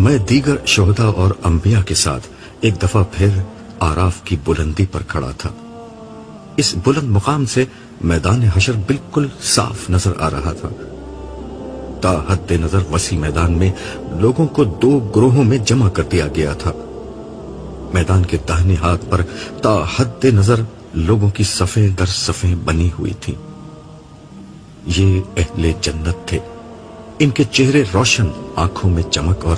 میں دیگر شہداء اور انبیاء کے ساتھ ایک دفعہ پھر آراف کی بلندی پر کھڑا تھا۔ اس بلند مقام سے میدان حشر بالکل صاف نظر آ رہا تھا۔ تا حد نظر وسیع میدان میں لوگوں کو 2 گروہوں میں جمع کر دیا گیا تھا۔ میدان کے داہنے ہاتھ پر تا حد نظر لوگوں کی صفیں در صفیں بنی ہوئی تھیں۔ یہ اہل جنت تھے۔ ان کے چہرے روشن، آنکھوں میں چمک اور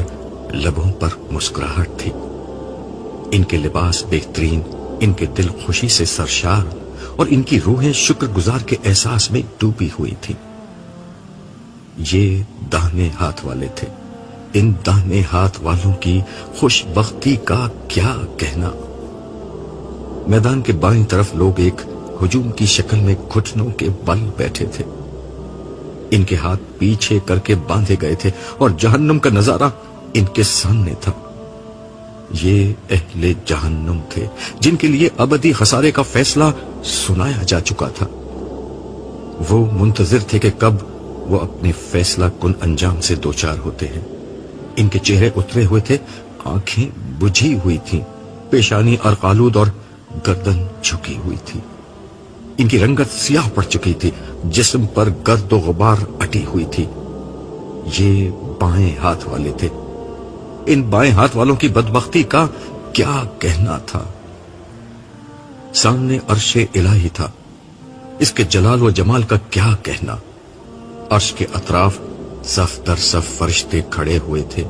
لبوں پر مسکراہٹ تھی۔ ان کے لباس بہترین، ان کے دل خوشی سے سرشار اور ان کی روحیں شکر گزار کے احساس میں ڈوبی ہوئی تھیں۔ یہ داہنے ہاتھ والے تھے۔ ان داہنے ہاتھ والوں کی خوش بختی کا کیا کہنا۔ میدان کے بائیں طرف لوگ ایک ہجوم کی شکل میں گھٹنوں کے بل بیٹھے تھے۔ ان کے ہاتھ پیچھے کر کے باندھے گئے تھے اور جہنم کا نظارہ ان کے سامنے تھا۔ یہ اہل جہنم تھے جن کے لیے ابدی خسارے کا فیصلہ سنایا جا چکا تھا۔ وہ منتظر تھے کہ کب وہ اپنے فیصلہ کن انجام سے دوچار ہوتے ہیں۔ ان کے چہرے اترے ہوئے تھے، آنکھیں بجھی ہوئی تھیں، پیشانی ارقالود اور گردن جھکی ہوئی تھی۔ ان کی رنگت سیاہ پڑ چکی تھی، جسم پر گرد و غبار اٹی ہوئی تھی۔ یہ بائیں ہاتھ والے تھے۔ ان بائیں ہاتھ والوں کی بدبختی کا کیا کہنا تھا۔ سامنے عرش الہی تھا، اس کے جلال و جمال کا کیا کہنا۔ عرش کے اطراف صف در صف فرشتے کھڑے ہوئے تھے۔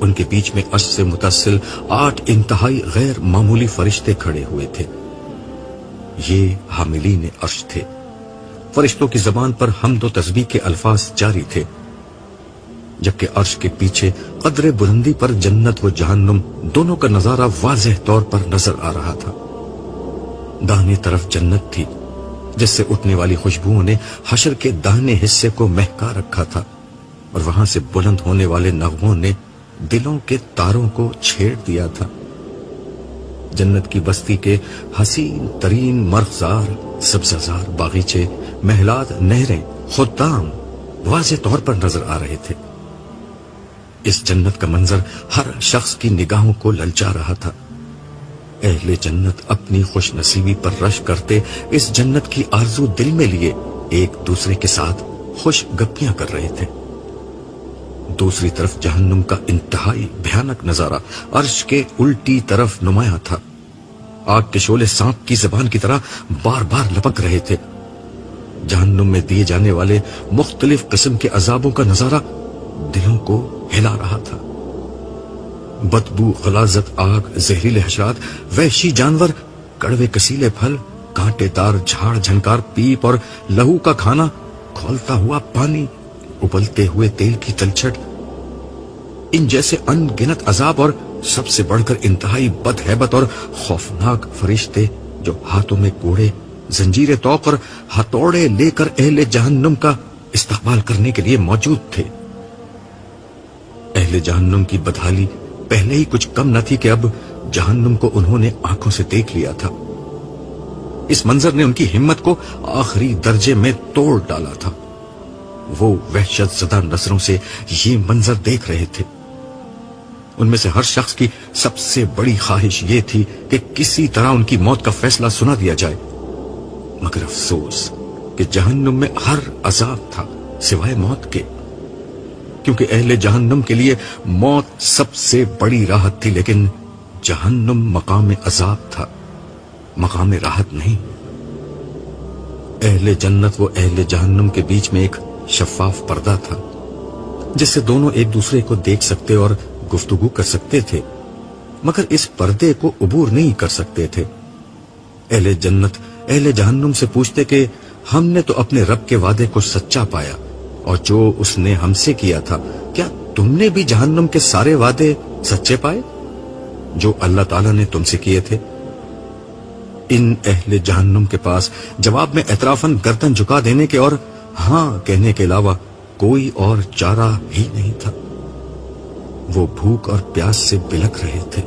ان کے بیچ میں عرش سے متصل 8 انتہائی غیر معمولی فرشتے کھڑے ہوئے تھے۔ یہ حاملین عرش تھے۔ فرشتوں کی زبان پر حمد و تسبیح کے الفاظ جاری تھے، جبکہ عرش کے پیچھے قدر بلندی پر جنت و جہنم دونوں کا نظارہ واضح طور پر نظر آ رہا تھا۔ داہنے طرف جنت تھی، جس سے اٹھنے والی خوشبوؤں نے حشر کے داہنے حصے کو مہکا رکھا تھا، اور وہاں سے بلند ہونے والے نغموں نے دلوں کے تاروں کو چھیڑ دیا تھا۔ جنت کی بستی کے حسین ترین مرغزار، سبززار باغیچے، محلات، نہریں، خدام واضح طور پر نظر آ رہے تھے۔ اس جنت کا منظر ہر شخص کی نگاہوں کو للچا رہا تھا۔ اہل جنت اپنی خوش نصیبی پر رش کرتے اس جنت کی آرزو دل میں لیے ایک دوسرے کے ساتھ خوش گپیاں کر رہے تھے۔ دوسری طرف جہنم کا انتہائی بھیانک نظارہ عرش کے الٹی طرف نمایاں تھا۔ آگ کے شعلے سانپ کی زبان کی طرح بار بار لپک رہے تھے۔ جہنم میں دیے جانے والے مختلف قسم کے عذابوں کا نظارہ دلوں کو ہلا رہا تھا۔ بدبو، غلاظت، آگ، زہریلے حشرات، وحشی جانور، کڑوے کسیلے پھل، کانٹے دار جھاڑ جھنکار پیپ اور لہو کا کھانا، کھولتا ہوا پانی، ابلتے ہوئے تیل کی تلچھٹ، ان جیسے ان گنت عذاب اور سب سے بڑھ کر انتہائی بدہیبت اور خوفناک فرشتے جو ہاتھوں میں کوڑے، زنجیر توق اور ہتھوڑے لے کر اہل جہنم کا استقبال کرنے کے لیے موجود تھے۔ اہل جہنم کی بدحالی پہلے ہی کچھ کم نہ تھی کہ اب جہنم کو انہوں نے آنکھوں سے دیکھ لیا تھا۔ اس منظر نے ان کی ہمت کو آخری درجے میں توڑ ڈالا تھا۔ وہ وحشت زدہ نظروں سے یہ منظر دیکھ رہے تھے۔ ان میں سے ہر شخص کی سب سے بڑی خواہش یہ تھی کہ کسی طرح ان کی موت کا فیصلہ سنا دیا جائے، مگر افسوس کہ جہنم میں ہر عذاب تھا سوائے موت کے، کیونکہ اہل جہنم کے لیے موت سب سے بڑی راحت تھی، لیکن جہنم مقام عذاب تھا، مقام راحت نہیں۔ اہل جنت و اہل جہنم کے بیچ میں ایک شفاف پردہ تھا، جس سے دونوں ایک دوسرے کو دیکھ سکتے اور گفتگو کر سکتے تھے، مگر اس پردے کو عبور نہیں کر سکتے تھے۔ اہل جنت اہل جہنم سے پوچھتے کہ ہم نے تو اپنے رب کے وعدے کو سچا پایا، اور جو اس نے ہم سے کیا تھا، کیا تم نے بھی جہنم کے سارے وعدے سچے پائے جو اللہ تعالیٰ نے تم سے کیے تھے؟ ان اہل جہنم کے پاس جواب میں اعترافاً گردن جھکا دینے کے اور ہاں کہنے کے علاوہ کوئی اور چارہ ہی نہیں تھا۔ وہ بھوک اور پیاس سے بلک رہے تھے،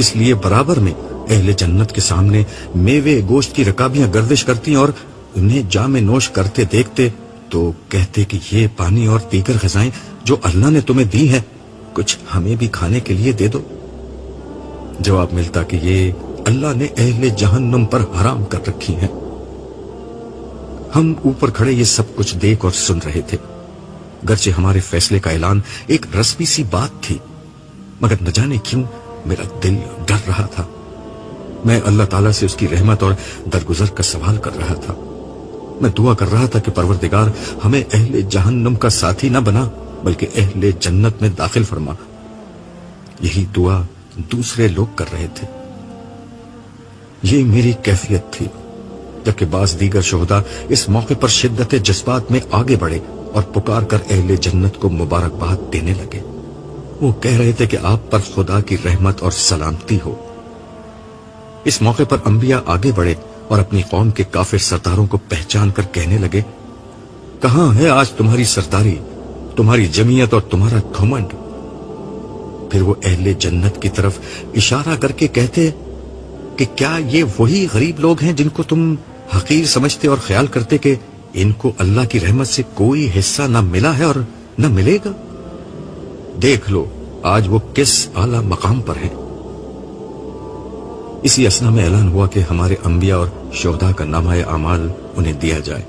اس لیے برابر میں اہل جنت کے سامنے میوے گوشت کی رکابیاں گردش کرتی اور انہیں جام نوش کرتے دیکھتے تو کہتے کہ یہ پانی اور دیگر غذائیں جو اللہ نے تمہیں دی ہیں کچھ ہمیں بھی کھانے کے لیے دے دو۔ جواب ملتا کہ یہ اللہ نے اہل جہنم پر حرام کر رکھی ہیں۔ ہم اوپر کھڑے یہ سب کچھ دیکھ اور سن رہے تھے، گرچہ ہمارے فیصلے کا اعلان ایک رسمی سی بات تھی، مگر نہ جانے کیوں میرا دل ڈر رہا تھا۔ میں اللہ تعالیٰ سے اس کی رحمت اور درگزر کا سوال کر رہا تھا۔ میں دعا کر رہا تھا کہ پروردگار ہمیں اہل جہنم کا ساتھی نہ بنا بلکہ اہل جنت میں داخل فرما۔ یہی دعا دوسرے لوگ کر رہے تھے۔ یہ میری کیفیت تھی، جبکہ بعض دیگر شہداء اس موقع پر شدت جذبات میں آگے بڑھے اور پکار کر اہل جنت کو مبارکباد دینے لگے۔ وہ کہہ رہے تھے کہ آپ پر خدا کی رحمت اور سلامتی ہو۔ اس موقع پر انبیاء آگے بڑھے اور اپنی قوم کے کافر سرداروں کو پہچان کر کہنے لگے، کہاں ہے آج تمہاری سرداری، تمہاری جمعیت اور تمہارا گھمنڈ؟ پھر وہ اہل جنت کی طرف اشارہ کر کے کہتے کہ کیا یہ وہی غریب لوگ ہیں جن کو تم حقیر سمجھتے اور خیال کرتے کہ ان کو اللہ کی رحمت سے کوئی حصہ نہ ملا ہے اور نہ ملے گا؟ دیکھ لو آج وہ کس اعلیٰ مقام پر ہیں۔ اسی اثنا میں اعلان ہوا کہ ہمارے انبیاء اور شہداء کا نامہ اعمال انہیں دیا جائے۔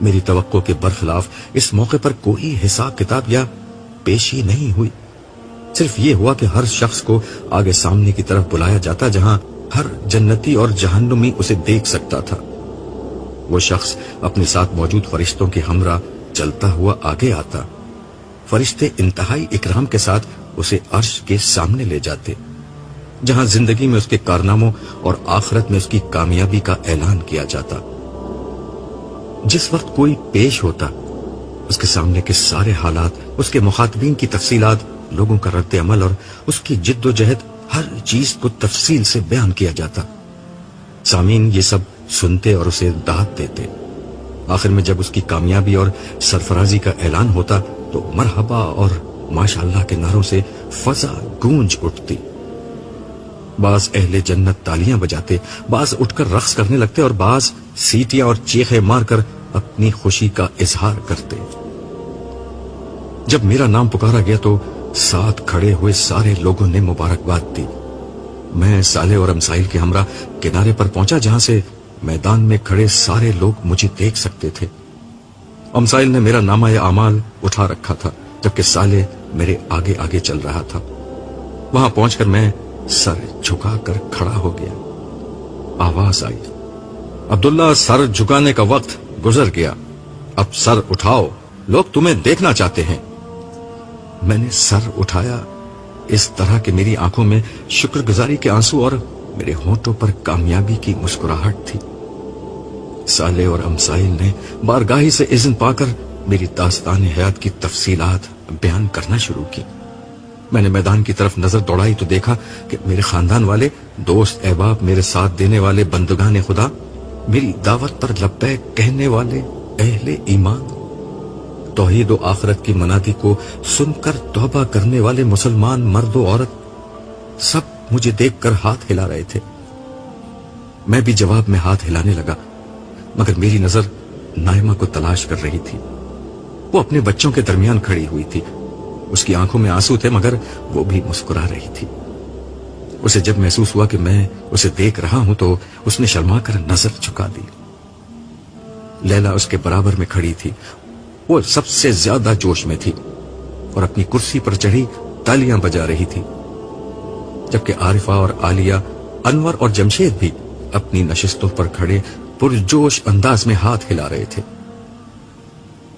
میری توقع کے برخلاف اس موقع پر کوئی حساب کتاب یا پیشی نہیں ہوئی، صرف یہ ہوا کہ ہر شخص کو آگے سامنے کی طرف بلایا جاتا جہاں ہر جنتی اور جہنمی اسے دیکھ سکتا تھا۔ وہ شخص اپنے ساتھ موجود فرشتوں کے ہمراہ چلتا ہوا آگے آتا، فرشتے انتہائی اکرام کے ساتھ اسے عرش کے سامنے لے جاتے، جہاں زندگی میں اس کے کارناموں اور آخرت میں اس کی کامیابی کا اعلان کیا جاتا۔ جس وقت کوئی پیش ہوتا، اس کے سامنے کے سارے حالات، اس کے مخاطبین کی تفصیلات، لوگوں کا رد عمل اور اس کی جد و جہد، ہر چیز کو تفصیل سے بیان کیا جاتا۔ سامعین یہ سب سنتے اور اسے داد دیتے۔ آخر میں جب اس کی کامیابی اور سرفرازی کا اعلان ہوتا تو مرحبا اور ماشاءاللہ کے نعروں سے فضا گونج اٹھتی۔ بعض اہل جنت تالیاں بجاتے، بعض اٹھ کر رقص کرنے لگتے اور بعض سیٹیاں اور چیخیں مار کر اپنی خوشی کا اظہار کرتے۔ جب میرا نام پکارا گیا تو ساتھ کھڑے ہوئے سارے لوگوں نے مبارکباد دی۔ میں صالح اور امسائل کے ہمراہ کنارے پر پہنچا جہاں سے میدان میں کھڑے سارے لوگ مجھے دیکھ سکتے تھے۔ امسائل نے میرا نامہ اعمال اٹھا رکھا تھا جبکہ صالح میرے آگے آگے چل رہا تھا۔ وہاں پہنچ کر میں سر جھکا کر کھڑا ہو گیا۔ آواز آئی، عبداللہ سر جھکانے کا وقت گزر گیا، اب سر اٹھاؤ، لوگ تمہیں دیکھنا چاہتے ہیں۔ میں نے سر اٹھایا اس طرح کہ میری آنکھوں میں شکر گزاری کے آنسو اور میرے ہونٹوں پر کامیابی کی مسکراہٹ تھی۔ صالح اور امسائل نے بارگاہی سے اذن پا کر میری داستان حیات کی تفصیلات بیان کرنا شروع کی۔ میں نے میدان کی طرف نظر دوڑائی تو دیکھا کہ میرے خاندان والے، دوست احباب، میرے ساتھ دینے والے بندگان خدا، میری دعوت پر لبیک کہنے والے اہل ایمان، توحید و آخرت کی منادی کو سن کر توبہ کرنے والے مسلمان مرد و عورت، سب مجھے دیکھ کر ہاتھ ہلا رہے تھے۔ میں بھی جواب میں ہاتھ ہلانے لگا، مگر میری نظر نائمہ کو تلاش کر رہی تھی۔ وہ اپنے بچوں کے درمیان کھڑی ہوئی تھی، اس کی آنکھوں میں آنسو تھے مگر وہ بھی مسکرا رہی تھی۔ اسے جب محسوس ہوا کہ میں اسے دیکھ رہا ہوں تو اس نے شرما کر نظر جھکا دی۔ لیلا اس کے برابر میں کھڑی تھی، وہ سب سے زیادہ جوش میں تھی اور اپنی کرسی پر چڑھی تالیاں بجا رہی تھی، جبکہ عارفہ اور عالیہ، انور اور جمشید بھی اپنی نشستوں پر کھڑے پرجوش انداز میں ہاتھ ہلا رہے تھے۔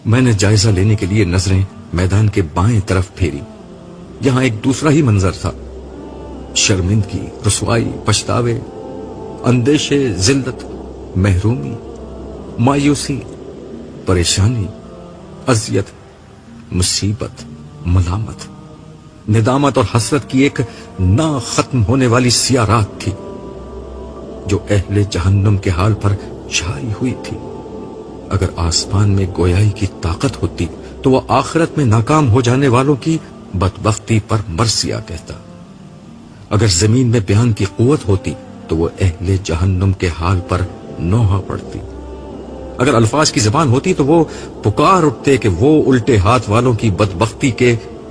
میں نے جائزہ لینے کے لیے نظریں میدان کے بائیں طرف پھیری، یہاں ایک دوسرا ہی منظر تھا۔ شرمندگی، رسوائی، پچھتاوے، اندیشے، ذلت، محرومی، مایوسی، پریشانی، اذیت، مصیبت، ملامت، ندامت اور حسرت کی ایک نہ ختم ہونے والی سیاہ رات تھی جو اہل جہنم کے حال پر چھائی ہوئی تھی۔ اگر آسمان میں گویائی کی طاقت ہوتی تو وہ آخرت میں ناکام ہو جانے والوں کی بدبختی پر مرثیہ کہتا، اگر زمین میں بیان کی قوت ہوتی تو وہ اہل جہنم کے حال پر نوحہ پڑتی، اگر الفاظ کی زبان ہوتی تو وہ پکار اٹھتے کہ وہ الٹے ہاتھ والوں کی بدبختی کے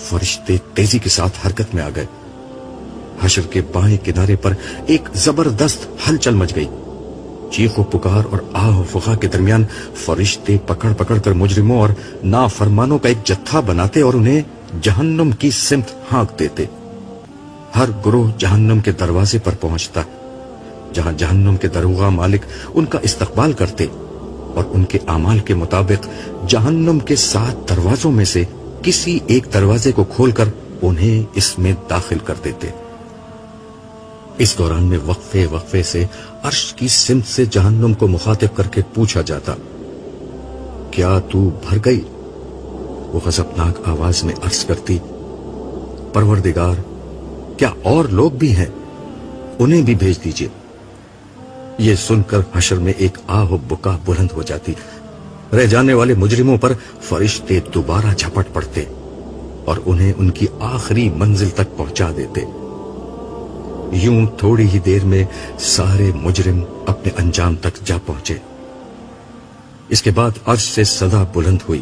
فرشتے تیزی کے ساتھ حرکت میں آ گئے. حشر کے بائیں کنارے پر ایک زبردست ہلچل مچ گئی. چیخ و پکار اور آہ و فغاں کے درمیان فرشتے پکڑ پکڑ کر مجرموں اور نافرمانوں کا ایک جتھا بناتے اور انہیں جہنم کی سمت ہانک دیتے. ہر گروہ جہنم کے دروازے پر پہنچتا، جہاں جہنم کے دروغہ مالک ان کا استقبال کرتے اور ان کے اعمال کے مطابق جہنم کے 7 دروازوں میں سے کسی ایک دروازے کو کھول کر انہیں اس میں داخل کر دیتے. اس دوران میں وقفے وقفے سے عرش کی سمت سے جہنم کو مخاطب کر کے پوچھا جاتا، کیا تو بھر گئی؟ وہ غضبناک آواز میں عرض کرتی، پروردگار، کیا اور لوگ بھی ہیں؟ انہیں بھی بھیج دیجیے. یہ سن کر حشر میں ایک آہ و بکا بلند ہو جاتی. رہ جانے والے مجرموں پر فرشتے دوبارہ جھپٹ پڑتے اور انہیں ان کی آخری منزل تک پہنچا دیتے. یوں تھوڑی ہی دیر میں سارے مجرم اپنے انجام تک جا پہنچے. اس کے بعد عرش سے صدا بلند ہوئی،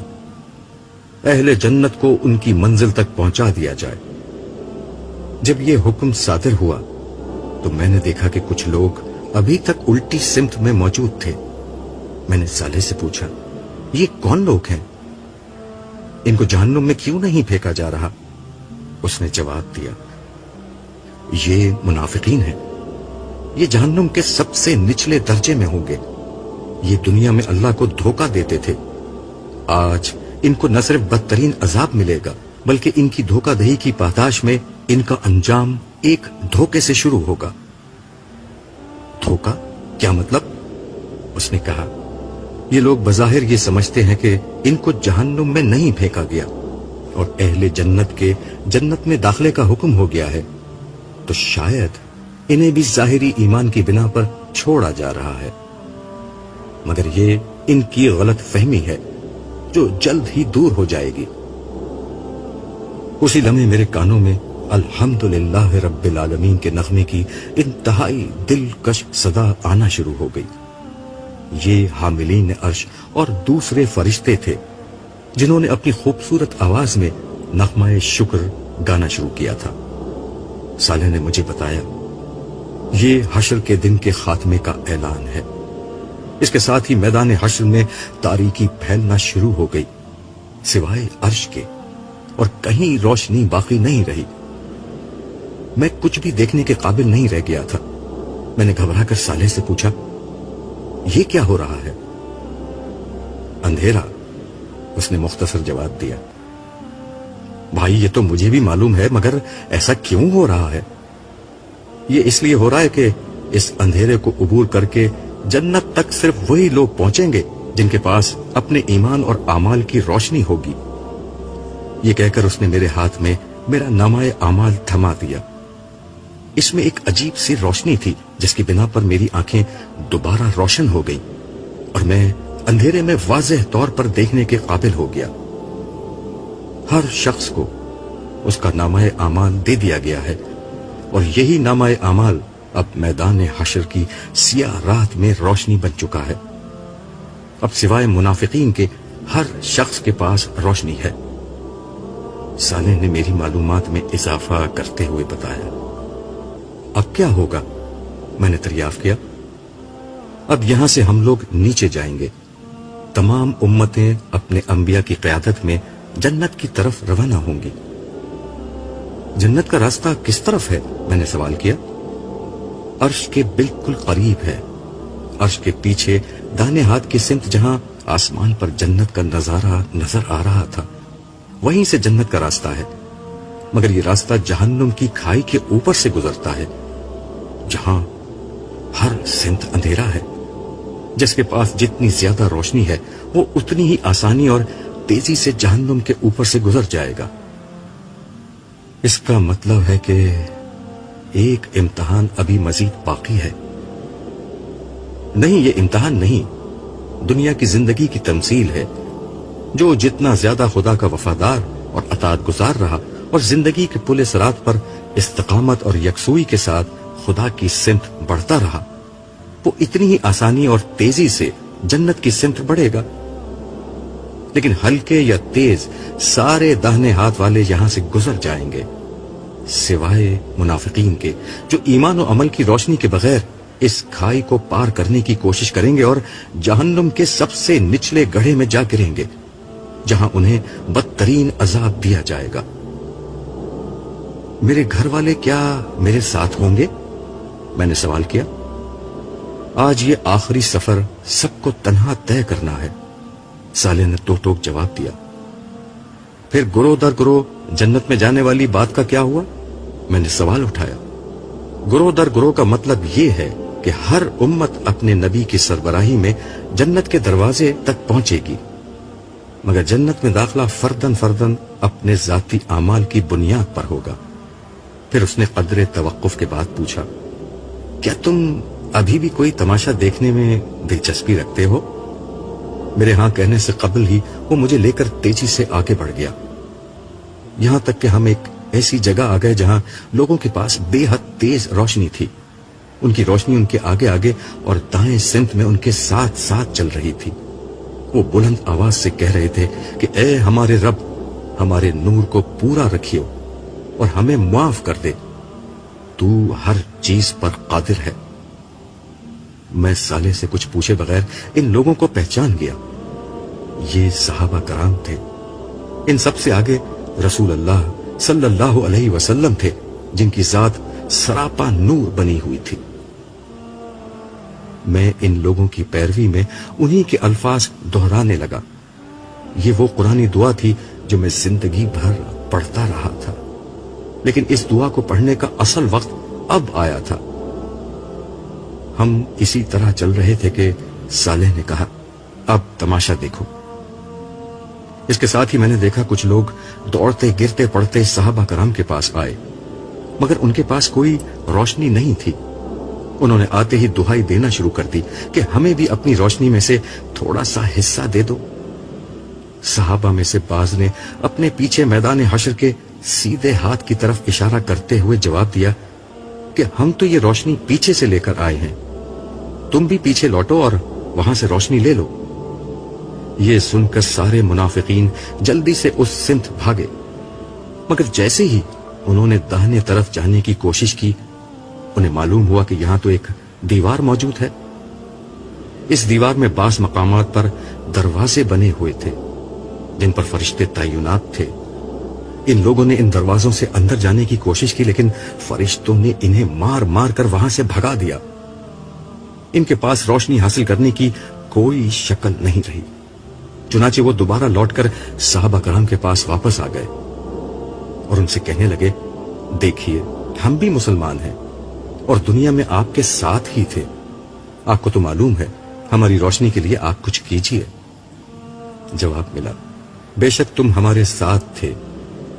اہل جنت کو ان کی منزل تک پہنچا دیا جائے. جب یہ حکم صادر ہوا تو میں نے دیکھا کہ کچھ لوگ ابھی تک الٹی سمت میں موجود تھے. میں نے صالح سے پوچھا، یہ کون لوگ ہیں؟ ان کو جہنم میں کیوں نہیں پھینکا جا رہا؟ اس نے جواب دیا، یہ منافقین ہیں. یہ جہنم کے سب سے نچلے درجے میں ہوں گے. یہ دنیا میں اللہ کو دھوکہ دیتے تھے. آج ان کو نہ صرف بدترین عذاب ملے گا بلکہ ان کی دھوکہ دہی کی پاداش میں ان کا انجام ایک دھوکے سے شروع ہوگا. دھوکہ؟ کیا مطلب؟ اس نے کہا، یہ لوگ بظاہر یہ سمجھتے ہیں کہ ان کو جہنم میں نہیں پھینکا گیا اور اہل جنت کے جنت میں داخلے کا حکم ہو گیا ہے، تو شاید انہیں بھی ظاہری ایمان کی بنا پر چھوڑا جا رہا ہے. مگر یہ ان کی غلط فہمی ہے جو جلد ہی دور ہو جائے گی. اسی لمحے میرے کانوں میں الحمدللہ رب العالمین کے نغمے کی انتہائی دلکش صدا آنا شروع ہو گئی. یہ حاملین عرش اور دوسرے فرشتے تھے جنہوں نے اپنی خوبصورت آواز میں نغمہ شکر گانا شروع کیا تھا. صالح نے مجھے بتایا، یہ حشر کے دن کے خاتمے کا اعلان ہے. اس کے ساتھ ہی میدان حشر میں تاریکی پھیلنا شروع ہو گئی، سوائے عرش کے، اور کہیں روشنی باقی نہیں رہی. میں کچھ بھی دیکھنے کے قابل نہیں رہ گیا تھا. میں نے گھبرا کر صالح سے پوچھا، یہ کیا ہو رہا ہے؟ اندھیرا، اس نے مختصر جواب دیا. بھائی یہ تو مجھے بھی معلوم ہے، مگر ایسا کیوں ہو رہا ہے؟ یہ اس لیے ہو رہا ہے کہ اس اندھیرے کو عبور کر کے جنت تک صرف وہی لوگ پہنچیں گے جن کے پاس اپنے ایمان اور اعمال کی روشنی ہوگی. یہ کہہ کر اس نے میرے ہاتھ میں میرا نامہ اعمال تھما دیا. اس میں ایک عجیب سی روشنی تھی جس کی بنا پر میری آنکھیں دوبارہ روشن ہو گئیں اور میں اندھیرے میں واضح طور پر دیکھنے کے قابل ہو گیا. ہر شخص کو اس کا نامہ اعمال دے دیا گیا ہے اور یہی نامہ اعمال اب میدان حشر کی سیاہ رات میں روشنی بن چکا ہے. اب سوائے منافقین کے ہر شخص کے پاس روشنی ہے. صالح نے میری معلومات میں اضافہ کرتے ہوئے بتایا. اب کیا ہوگا؟ میں نے دریافت کیا. اب یہاں سے ہم لوگ نیچے جائیں گے. تمام امتیں اپنے انبیاء کی قیادت میں جنت کی طرف روانہ ہوں گی. جنت کا راستہ کس طرف ہے؟ میں نے سوال کیا. عرش کے بالکل قریب ہے. عرش کے پیچھے داہنے ہاتھ کی سمت جہاں آسمان پر جنت کا نظارہ نظر آ رہا تھا، وہیں سے جنت کا راستہ ہے. مگر یہ راستہ جہنم کی کھائی کے اوپر سے گزرتا ہے جہاں ہر سمت اندھیرا ہے. جس کے پاس جتنی زیادہ روشنی ہے وہ اتنی ہی آسانی اور تیزی سے جہنم کے اوپر سے گزر جائے گا. اس کا مطلب ہے کہ ایک امتحان ابھی مزید باقی ہے. نہیں، یہ امتحان نہیں، دنیا کی زندگی کی تمثیل ہے. جو جتنا زیادہ خدا کا وفادار اور اطاعت گزار رہا اور زندگی کے پل صراط پر استقامت اور یکسوئی کے ساتھ خدا کی سمت بڑھتا رہا، وہ اتنی ہی آسانی اور تیزی سے جنت کی سمت بڑھے گا. لیکن ہلکے یا تیز سارے داہنے ہاتھ والے یہاں سے گزر جائیں گے، سوائے منافقین کے جو ایمان و عمل کی روشنی کے بغیر اس کھائی کو پار کرنے کی کوشش کریں گے اور جہنم کے سب سے نچلے گڑھے میں جا گریں گے، جہاں انہیں بدترین عذاب دیا جائے گا۔ میرے گھر والے کیا میرے ساتھ ہوں گے؟ میں نے سوال کیا۔ آج یہ آخری سفر سب کو تنہا طے کرنا ہے، صالح نے ٹوک ٹوک جواب دیا۔ پھر گروہ در گروہ جنت میں جانے والی بات کا کیا ہوا؟ میں نے سوال اٹھایا۔ گروہ در گروہ کا مطلب یہ ہے کہ ہر امت اپنے نبی کی سربراہی میں جنت کے دروازے تک پہنچے گی، مگر جنت میں داخلہ فردن فردن اپنے ذاتی اعمال کی بنیاد پر ہوگا۔ پھر اس نے قدر توقف کے بعد پوچھا، کیا تم ابھی بھی کوئی تماشا دیکھنے میں دلچسپی رکھتے ہو؟ میرے ہاں کہنے سے قبل ہی وہ مجھے لے کر تیزی سے آگے بڑھ گیا، یہاں تک کہ ہم ایک ایسی جگہ آ گئے جہاں لوگوں کے پاس بے حد تیز روشنی تھی۔ ان کی روشنی ان کے آگے آگے اور دائیں سمت میں ان کے ساتھ ساتھ چل رہی تھی۔ وہ بلند آواز سے کہہ رہے تھے کہ اے ہمارے رب، ہمارے نور کو پورا رکھیو اور ہمیں معاف کر دے، تو ہر چیز پر قادر ہے۔ میں صالح سے کچھ پوچھے بغیر ان لوگوں کو پہچان گیا۔ یہ صحابہ کرام تھے۔ ان سب سے آگے رسول اللہ صلی اللہ علیہ وسلم تھے، جن کی ذات سراپا نور بنی ہوئی تھی۔ میں ان لوگوں کی پیروی میں انہی کے الفاظ دہرانے لگا۔ یہ وہ قرآنی دعا تھی جو میں زندگی بھر پڑھتا رہا تھا، لیکن اس دعا کو پڑھنے کا اصل وقت اب آیا تھا۔ ہم اسی طرح چل رہے تھے کہ صالح نے کہا، اب تماشا دیکھو۔ اس کے ساتھ ہی میں نے دیکھا کچھ لوگ دوڑتے گرتے پڑتے صحابہ کرام کے پاس آئے، مگر ان کے پاس کوئی روشنی نہیں تھی۔ انہوں نے آتے ہی دہائی دینا شروع کر دی کہ ہمیں بھی اپنی روشنی میں سے تھوڑا سا حصہ دے دو۔ صحابہ میں سے بعض نے اپنے پیچھے میدان حشر کے سیدھے ہاتھ کی طرف اشارہ کرتے ہوئے جواب دیا کہ ہم تو یہ روشنی پیچھے سے لے کر آئے ہیں، تم بھی پیچھے لوٹو اور وہاں سے روشنی لے لو۔ یہ سن کر سارے منافقین جلدی سے اس سمت بھاگے، مگر جیسے ہی انہوں نے داہنے طرف جانے کی کوشش کی، انہیں معلوم ہوا کہ یہاں تو ایک دیوار موجود ہے۔ اس دیوار میں بعض مقامات پر دروازے بنے ہوئے تھے جن پر فرشتے تعینات تھے۔ ان لوگوں نے ان دروازوں سے اندر جانے کی کوشش کی، لیکن فرشتوں نے انہیں مار مار کر وہاں سے بھگا دیا۔ ان کے پاس روشنی حاصل کرنے کی کوئی شکل نہیں رہی، چنانچہ وہ دوبارہ لوٹ کر صحابہ کرام کے پاس واپس آ گئے اور ان سے کہنے لگے، دیکھیے ہم بھی مسلمان ہیں اور دنیا میں آپ کے ساتھ ہی تھے، آپ کو تو معلوم ہے، ہماری روشنی کے لیے آپ کچھ کیجیے۔ جواب ملا، بے شک تم ہمارے ساتھ تھے،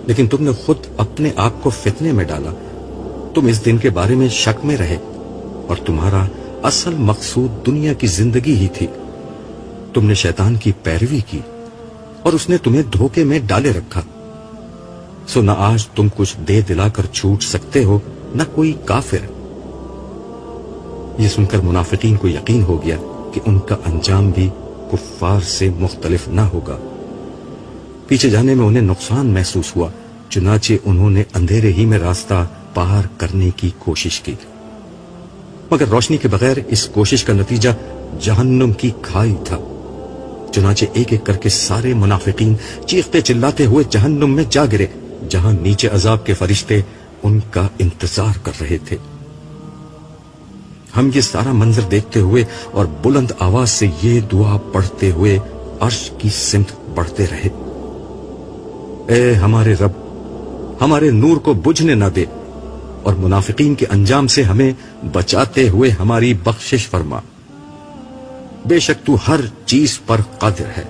لیکن تم نے خود اپنے آپ کو فتنے میں ڈالا۔ تم اس دن کے بارے میں شک میں رہے اور تمہارا اصل مقصود دنیا کی زندگی ہی تھی۔ تم نے شیطان کی پیروی کی اور اس نے تمہیں دھوکے میں ڈالے رکھا، سو نہ آج تم کچھ دے دلا کر چھوٹ سکتے ہو، نہ کوئی کافر۔ یہ سن کر منافقین کو یقین ہو گیا کہ ان کا انجام بھی کفار سے مختلف نہ ہوگا۔ پیچھے جانے میں انہیں نقصان محسوس ہوا، چنانچہ انہوں نے اندھیرے ہی میں راستہ پار کرنے کی کوشش کی، مگر روشنی کے بغیر اس کوشش کا نتیجہ جہنم کی کھائی تھا۔ چنانچہ ایک ایک کر کے سارے منافقین چیختے چلاتے ہوئے جہنم میں جا گرے، جہاں نیچے عذاب کے فرشتے ان کا انتظار کر رہے تھے۔ ہم یہ سارا منظر دیکھتے ہوئے اور بلند آواز سے یہ دعا پڑھتے ہوئے عرش کی سمت بڑھتے رہے، اے ہمارے رب، ہمارے نور کو بجھنے نہ دے اور منافقین کے انجام سے ہمیں بچاتے ہوئے ہماری بخشش فرما، بے شک تو ہر چیز پر قادر ہے۔